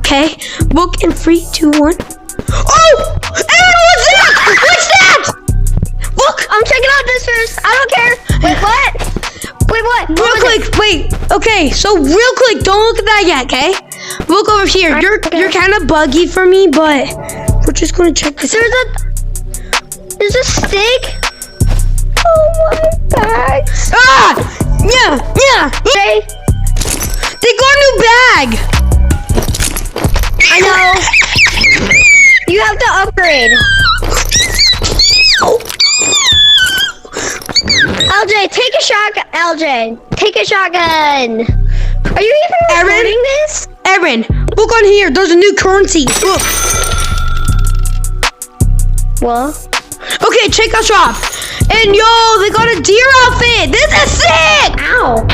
okay? Look in 3, 2, 1. Oh! Aaron, what's that? What's that? Look! I'm checking out this first. I don't care. Wait, what? Wait, what? Real quick, wait. Okay, so real quick, don't look at that yet, okay? Look over here. You're kind of buggy for me, but we're just gonna check this. There's a stick. Oh my God. Ah! Yeah. Hey, They got a new bag. I know. You have to upgrade. LJ, take a shotgun. LJ, take a shotgun. Are you even recording this? Aaron, look on here. There's a new currency. Look. What? Okay, check our shop. And yo, they got a deer outfit. This is sick. Ow.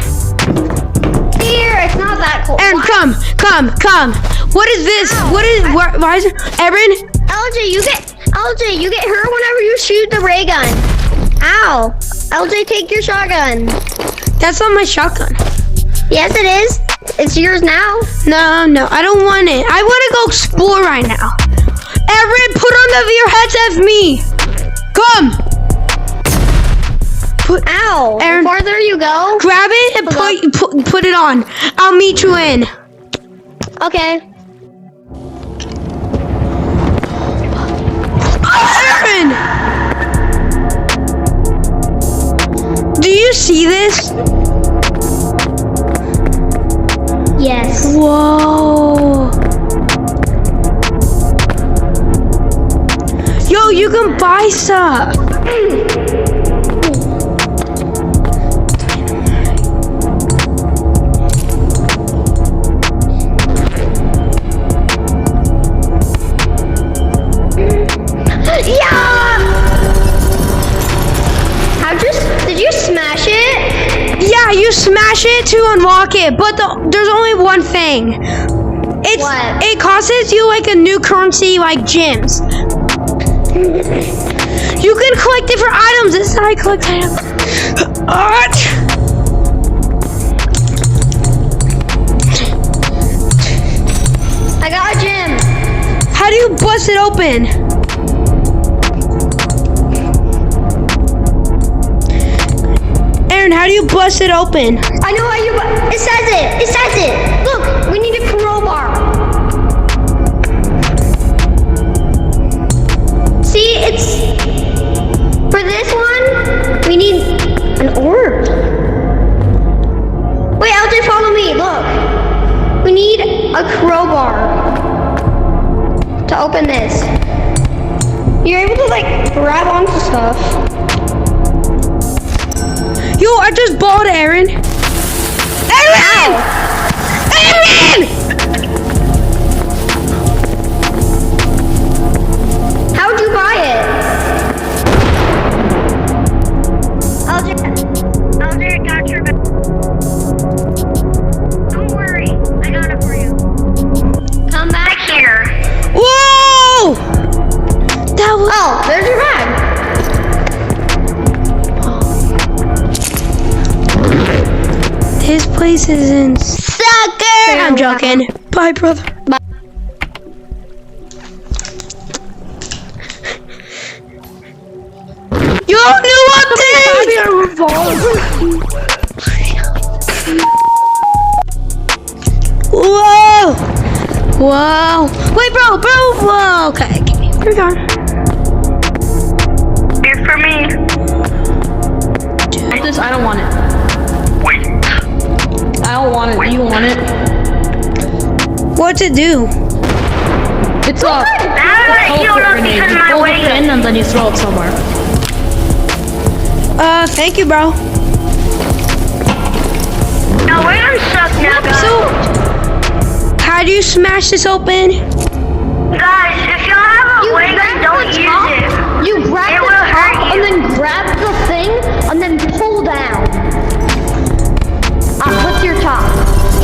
Here, it's not that cool. Aaron, come. What is this? Ow. Why is it? Aaron? LJ, you get hurt whenever you shoot the ray gun. Ow. LJ, take your shotgun. That's not my shotgun. Yes, it is. It's yours now. No, I don't want it. I want to go explore right now. Aaron, put on your headset of me. Come. Ow. Aaron, the farther you go. Grab it and put it on. I'll meet you in. Okay. Aaron! Do you see this? Yes. Whoa. Yo, you can buy stuff. Yeah! Did you smash it? Yeah, you smash it to unlock it, but there's only one thing. What? It costs you like a new currency, like gems. You can collect different items. This is how I collect items. I got a gem. How do you bust it open? Aaron, how do you bust it open? I know how you. It says it. It says it. Look, we need a crowbar. See, it's for this one. We need an orb. Wait, LJ, follow me. Look, we need a crowbar to open this. You're able to like grab onto stuff. Yo, I just bought it, Aaron. Aaron! Aaron! How'd you buy it? LJ, got your back. Don't worry, I got it for you. Come back here. Whoa! That was. Oh, there's your bag. This place is in sucker. I'm joking. Bye, brother. Bye. Yo, new update! Whoa! Wait, bro! Whoa! Okay, here we go. It's for me. This, I don't want it. Wait. I don't want it. You want it? What's it do? It's a You don't know grenade. because You my pull the way. pin and then you throw it somewhere. Thank you, bro. No, we're gonna suck now, guys. So, how do you smash this open? Guys, if you have a way, don't use it. You grab It the will top hurt and you. then grab the thing and then pull down. What's your top?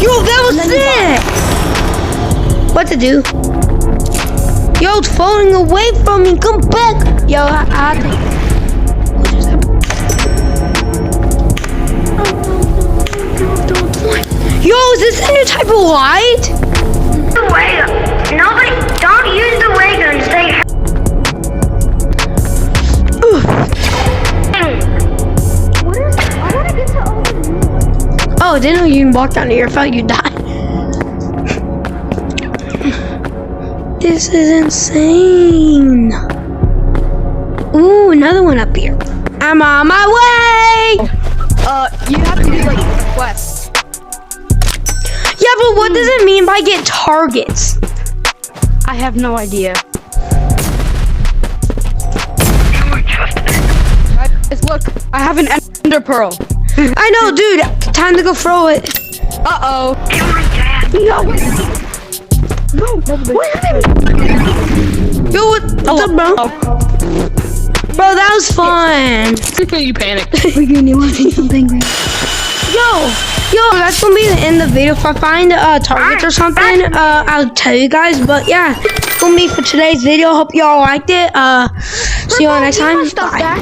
Yo, that was And then sick! What to do? Yo, it's falling away from me. Come back. Yo, I think. What just happened? Yo, is this a new type of light? Wait. one block down to your felt, you die. This is insane. Ooh, another one up here. I'm on my way. You have to do like quests. Yeah, but what does it mean by get targets? I have no idea. Guys, look, I have an ender pearl. I know, dude. Time to go throw it. Uh-oh. Yo, what's up, bro? Bro, that was fun. You panicked. Yo, that's gonna be the end of the video. If I find targets or something, I'll tell you guys. But yeah, it's gonna be for today's video. Hope y'all liked it. See you all next time. Bye.